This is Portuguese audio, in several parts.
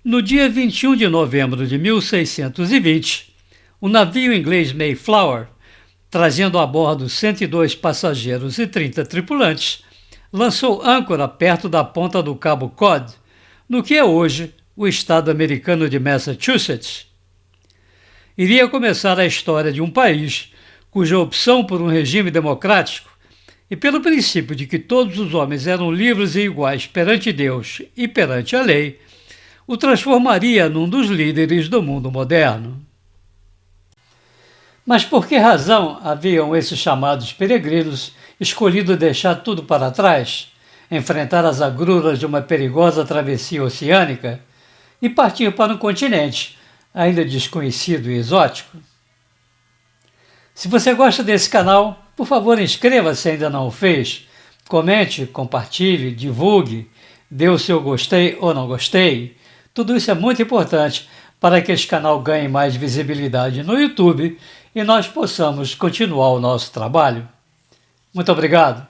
No dia 21 de novembro de 1620, o navio inglês Mayflower, trazendo a bordo 102 passageiros e 30 tripulantes, lançou âncora perto da ponta do Cabo Cod, no que é hoje o estado americano de Massachusetts. Iria começar a história de um país cuja opção por um regime democrático e pelo princípio de que todos os homens eram livres e iguais perante Deus e perante a lei, o transformaria num dos líderes do mundo moderno. Mas por que razão haviam esses chamados peregrinos escolhido deixar tudo para trás, enfrentar as agruras de uma perigosa travessia oceânica e partir para um continente ainda desconhecido e exótico? Se você gosta desse canal, por favor, inscreva-se se ainda não o fez. Comente, compartilhe, divulgue, dê o seu gostei ou não gostei. Tudo isso é muito importante para que este canal ganhe mais visibilidade no YouTube e nós possamos continuar o nosso trabalho. Muito obrigado.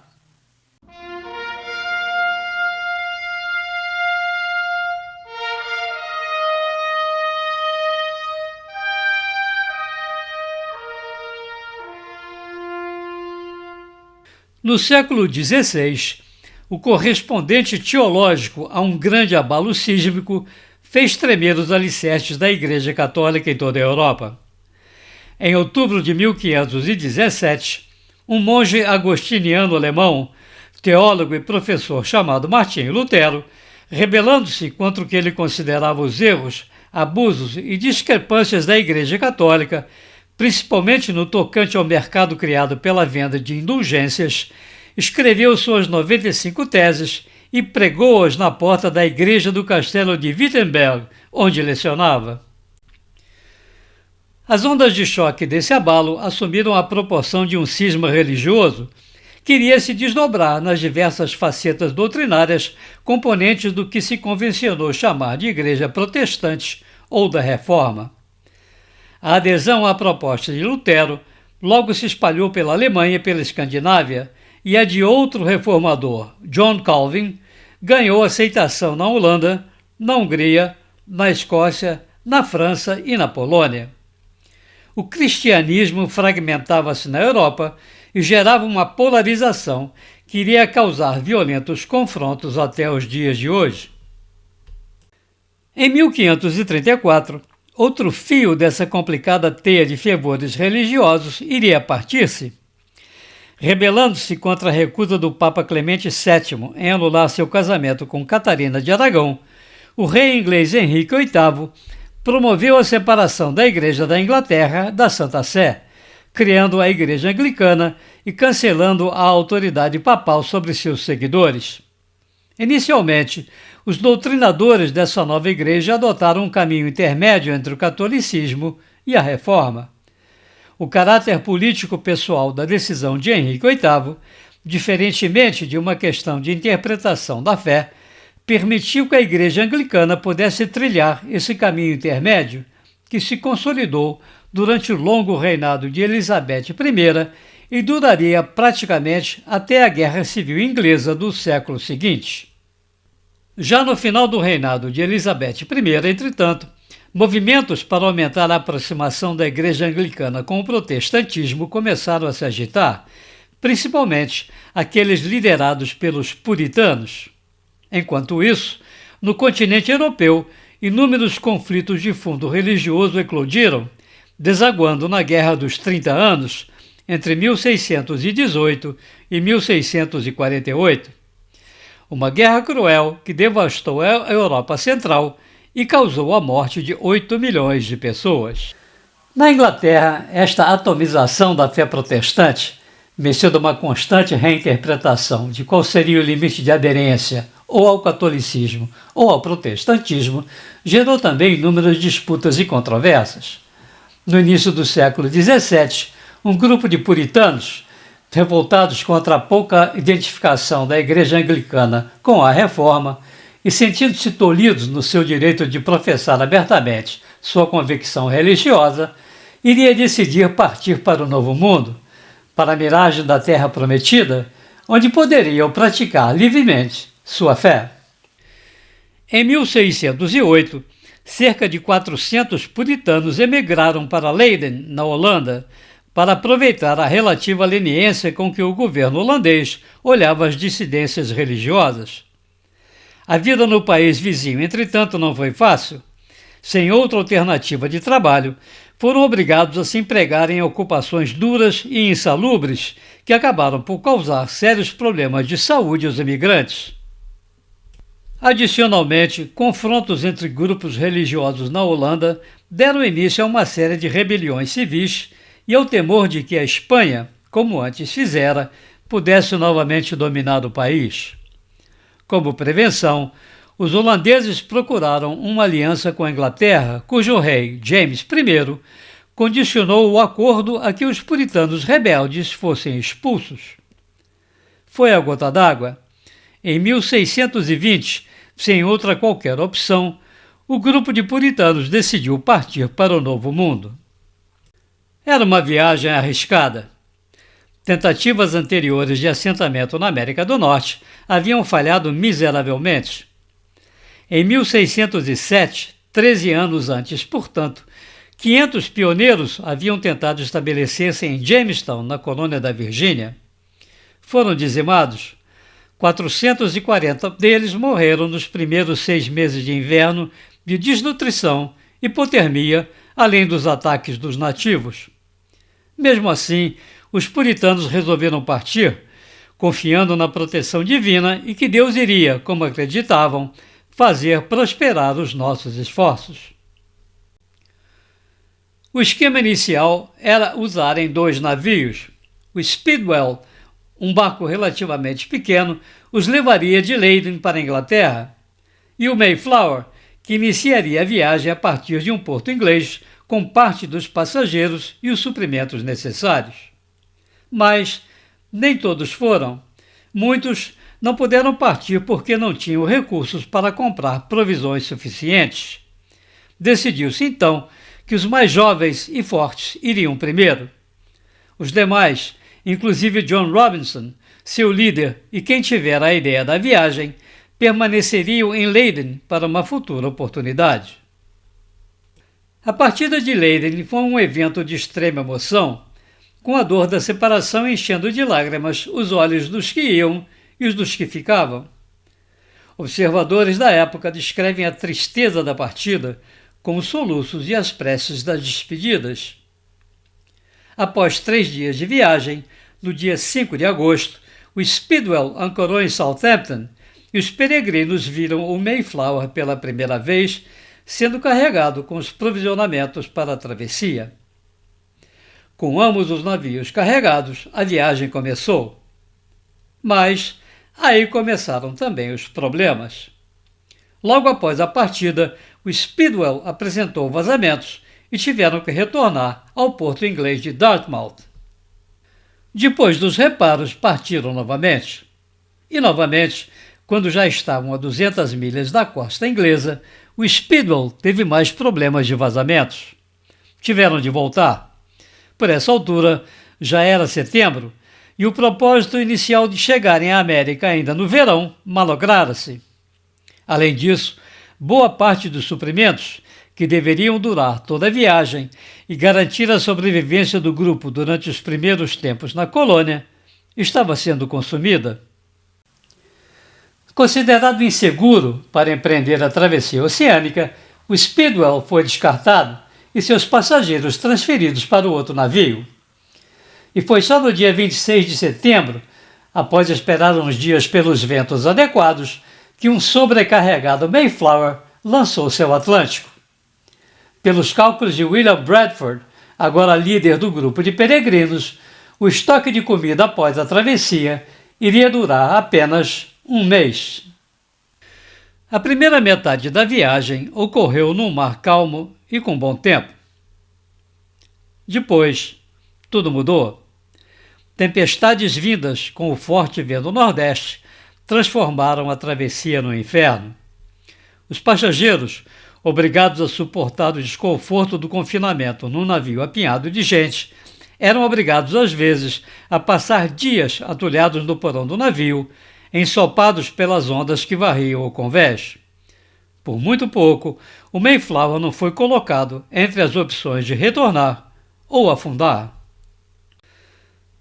No século XVI, o correspondente teológico a um grande abalo sísmico fez tremer os alicerces da Igreja Católica em toda a Europa. Em outubro de 1517, um monge agostiniano alemão, teólogo e professor chamado Martinho Lutero, rebelando-se contra o que ele considerava os erros, abusos e discrepâncias da Igreja Católica, principalmente no tocante ao mercado criado pela venda de indulgências, escreveu suas 95 teses e pregou-as na porta da igreja do castelo de Wittenberg, onde lecionava. As ondas de choque desse abalo assumiram a proporção de um cisma religioso que iria se desdobrar nas diversas facetas doutrinárias componentes do que se convencionou chamar de Igreja Protestante ou da Reforma. A adesão à proposta de Lutero logo se espalhou pela Alemanha e pela Escandinávia, e a de outro reformador, John Calvin, ganhou aceitação na Holanda, na Hungria, na Escócia, na França e na Polônia. O cristianismo fragmentava-se na Europa e gerava uma polarização que iria causar violentos confrontos até os dias de hoje. Em 1534, outro fio dessa complicada teia de fervores religiosos iria partir-se. Rebelando-se contra a recusa do Papa Clemente VII em anular seu casamento com Catarina de Aragão, o rei inglês Henrique VIII promoveu a separação da Igreja da Inglaterra da Santa Sé, criando a Igreja Anglicana e cancelando a autoridade papal sobre seus seguidores. Inicialmente, os doutrinadores dessa nova igreja adotaram um caminho intermédio entre o catolicismo e a reforma. O caráter político pessoal da decisão de Henrique VIII, diferentemente de uma questão de interpretação da fé, permitiu que a igreja anglicana pudesse trilhar esse caminho intermédio, que se consolidou durante o longo reinado de Elizabeth I e duraria praticamente até a Guerra Civil Inglesa do século seguinte. Já no final do reinado de Elizabeth I, entretanto, movimentos para aumentar a aproximação da Igreja Anglicana com o protestantismo começaram a se agitar, principalmente aqueles liderados pelos puritanos. Enquanto isso, no continente europeu, inúmeros conflitos de fundo religioso eclodiram, desaguando na Guerra dos 30 Anos, entre 1618 e 1648. Uma guerra cruel que devastou a Europa Central e causou a morte de 8 milhões de pessoas. Na Inglaterra, esta atomização da fé protestante, mercê uma constante reinterpretação de qual seria o limite de aderência ou ao catolicismo ou ao protestantismo, gerou também inúmeras disputas e controvérsias. No início do século XVII, um grupo de puritanos, revoltados contra a pouca identificação da Igreja Anglicana com a Reforma e sentindo-se tolhidos no seu direito de professar abertamente sua convicção religiosa, iria decidir partir para o Novo Mundo, para a miragem da Terra Prometida, onde poderiam praticar livremente sua fé. Em 1608, cerca de 400 puritanos emigraram para Leiden, na Holanda, para aproveitar a relativa leniência com que o governo holandês olhava as dissidências religiosas. A vida no país vizinho, entretanto, não foi fácil. Sem outra alternativa de trabalho, foram obrigados a se empregar em ocupações duras e insalubres que acabaram por causar sérios problemas de saúde aos imigrantes. Adicionalmente, confrontos entre grupos religiosos na Holanda deram início a uma série de rebeliões civis e ao temor de que a Espanha, como antes fizera, pudesse novamente dominar o país. Como prevenção, os holandeses procuraram uma aliança com a Inglaterra, cujo rei, James I, condicionou o acordo a que os puritanos rebeldes fossem expulsos. Foi a gota d'água. Em 1620, sem outra qualquer opção, o grupo de puritanos decidiu partir para o Novo Mundo. Era uma viagem arriscada. Tentativas anteriores de assentamento na América do Norte haviam falhado miseravelmente. Em 1607, 13 anos antes, portanto, 500 pioneiros haviam tentado estabelecer-se em Jamestown, na colônia da Virgínia. Foram dizimados. 440 deles morreram nos primeiros 6 meses de inverno de desnutrição, hipotermia, além dos ataques dos nativos. Mesmo assim, os puritanos resolveram partir, confiando na proteção divina e que Deus iria, como acreditavam, fazer prosperar os nossos esforços. O esquema inicial era usarem 2 navios. O Speedwell, um barco relativamente pequeno, os levaria de Leiden para a Inglaterra, e o Mayflower, que iniciaria a viagem a partir de um porto inglês com parte dos passageiros e os suprimentos necessários. Mas nem todos foram. Muitos não puderam partir porque não tinham recursos para comprar provisões suficientes. Decidiu-se então que os mais jovens e fortes iriam primeiro. Os demais, inclusive John Robinson, seu líder e quem tivera a ideia da viagem, permaneceriam em Leiden para uma futura oportunidade. A partida de Leiden foi um evento de extrema emoção, com a dor da separação enchendo de lágrimas os olhos dos que iam e os dos que ficavam. Observadores da época descrevem a tristeza da partida com os soluços e as preces das despedidas. Após 3 dias de viagem, no dia 5 de agosto, o Speedwell ancorou em Southampton e os peregrinos viram o Mayflower pela primeira vez, sendo carregado com os provisionamentos para a travessia. Com ambos os navios carregados, a viagem começou. Mas aí começaram também os problemas. Logo após a partida, o Speedwell apresentou vazamentos e tiveram que retornar ao porto inglês de Dartmouth. Depois dos reparos, partiram novamente. E novamente, quando já estavam a 200 milhas da costa inglesa, o Speedwell teve mais problemas de vazamentos. Tiveram de voltar. Por essa altura, já era setembro, e o propósito inicial de chegarem à América ainda no verão malograra-se. Além disso, boa parte dos suprimentos, que deveriam durar toda a viagem e garantir a sobrevivência do grupo durante os primeiros tempos na colônia, estava sendo consumida. Considerado inseguro para empreender a travessia oceânica, o Speedwell foi descartado e seus passageiros transferidos para o outro navio. E foi só no dia 26 de setembro, após esperar uns dias pelos ventos adequados, que um sobrecarregado Mayflower lançou-se ao Atlântico. Pelos cálculos de William Bradford, agora líder do grupo de peregrinos, o estoque de comida após a travessia iria durar apenas um mês. A primeira metade da viagem ocorreu num mar calmo e com bom tempo. Depois, tudo mudou. Tempestades vindas com o forte vento nordeste transformaram a travessia no inferno. Os passageiros, obrigados a suportar o desconforto do confinamento num navio apinhado de gente, eram obrigados às vezes a passar dias atulhados no porão do navio, ensopados pelas ondas que varriam o convés. Por muito pouco, o Mayflower não foi colocado entre as opções de retornar ou afundar.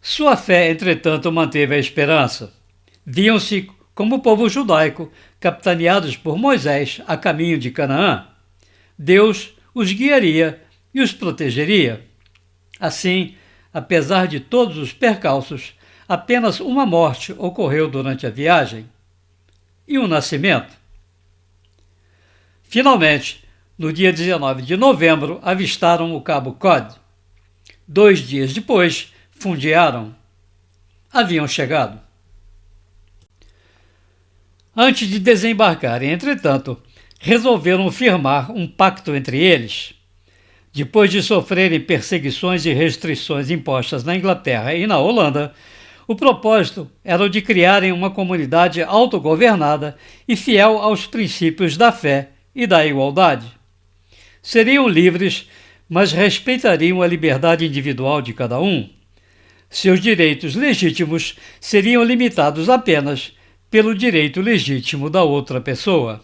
Sua fé, entretanto, manteve a esperança. Viam-se como povo judaico, capitaneados por Moisés a caminho de Canaã. Deus os guiaria e os protegeria. Assim, apesar de todos os percalços, apenas uma morte ocorreu durante a viagem e um nascimento. Finalmente, no dia 19 de novembro, avistaram o Cabo Cod. 2 dias depois, fundearam. Haviam chegado. Antes de desembarcarem, entretanto, resolveram firmar um pacto entre eles. Depois de sofrerem perseguições e restrições impostas na Inglaterra e na Holanda, o propósito era o de criarem uma comunidade autogovernada e fiel aos princípios da fé e da igualdade. Seriam livres, mas respeitariam a liberdade individual de cada um. Seus direitos legítimos seriam limitados apenas pelo direito legítimo da outra pessoa.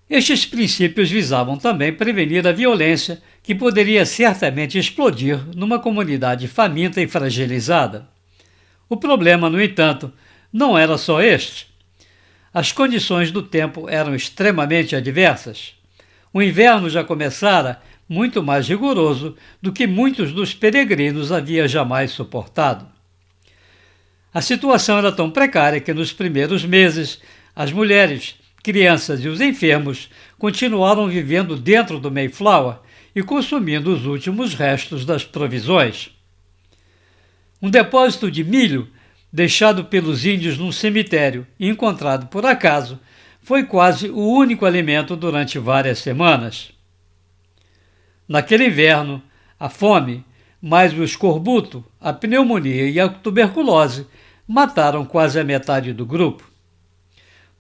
Estes princípios visavam também prevenir a violência que poderia certamente explodir numa comunidade faminta e fragilizada. O problema, no entanto, não era só este. As condições do tempo eram extremamente adversas. O inverno já começara muito mais rigoroso do que muitos dos peregrinos haviam jamais suportado. A situação era tão precária que nos primeiros meses as mulheres, crianças e os enfermos continuaram vivendo dentro do Mayflower e consumindo os últimos restos das provisões. Um depósito de milho, deixado pelos índios num cemitério e encontrado por acaso, foi quase o único alimento durante várias semanas. Naquele inverno, a fome, mais o escorbuto, a pneumonia e a tuberculose mataram quase a metade do grupo.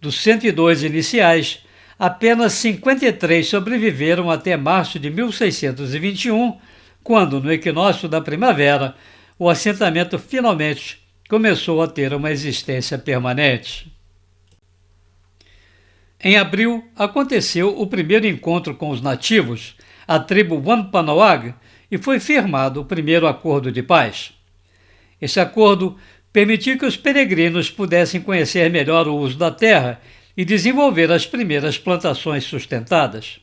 Dos 102 iniciais, apenas 53 sobreviveram até março de 1621, quando, no equinócio da primavera, o assentamento finalmente começou a ter uma existência permanente. Em abril, aconteceu o primeiro encontro com os nativos, a tribo Wampanoag, e foi firmado o primeiro acordo de paz. Esse acordo permitiu que os peregrinos pudessem conhecer melhor o uso da terra e desenvolver as primeiras plantações sustentadas.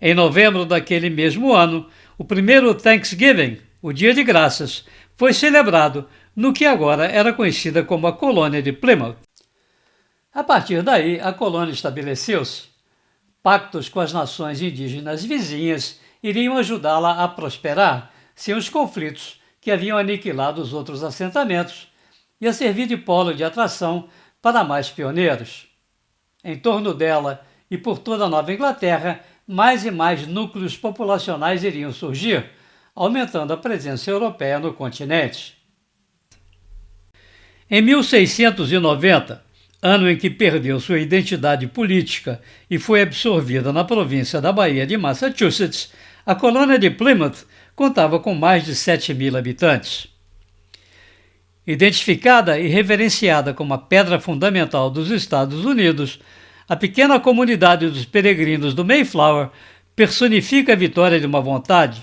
Em novembro daquele mesmo ano, o primeiro Thanksgiving, o Dia de Graças, foi celebrado no que agora era conhecida como a colônia de Plymouth. A partir daí, a colônia estabeleceu-se. Pactos com as nações indígenas vizinhas iriam ajudá-la a prosperar sem os conflitos que haviam aniquilado os outros assentamentos e a servir de polo de atração para mais pioneiros. Em torno dela e por toda a Nova Inglaterra, mais e mais núcleos populacionais iriam surgir, aumentando a presença europeia no continente. Em 1690, ano em que perdeu sua identidade política e foi absorvida na província da Bahia de Massachusetts, a colônia de Plymouth contava com mais de 7.000 habitantes. Identificada e reverenciada como a pedra fundamental dos Estados Unidos, a pequena comunidade dos peregrinos do Mayflower personifica a vitória de uma vontade,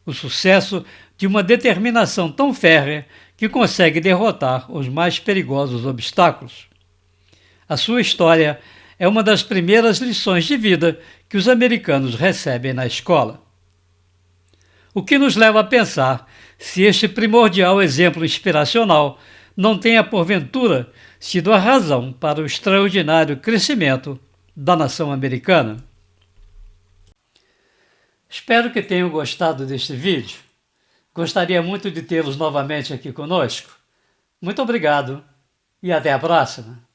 o sucesso de uma determinação tão férrea que consegue derrotar os mais perigosos obstáculos. A sua história é uma das primeiras lições de vida que os americanos recebem na escola. O que nos leva a pensar se este primordial exemplo inspiracional não tenha, porventura, sido a razão para o extraordinário crescimento da nação americana. Espero que tenham gostado deste vídeo. Gostaria muito de tê-los novamente aqui conosco. Muito obrigado e até a próxima!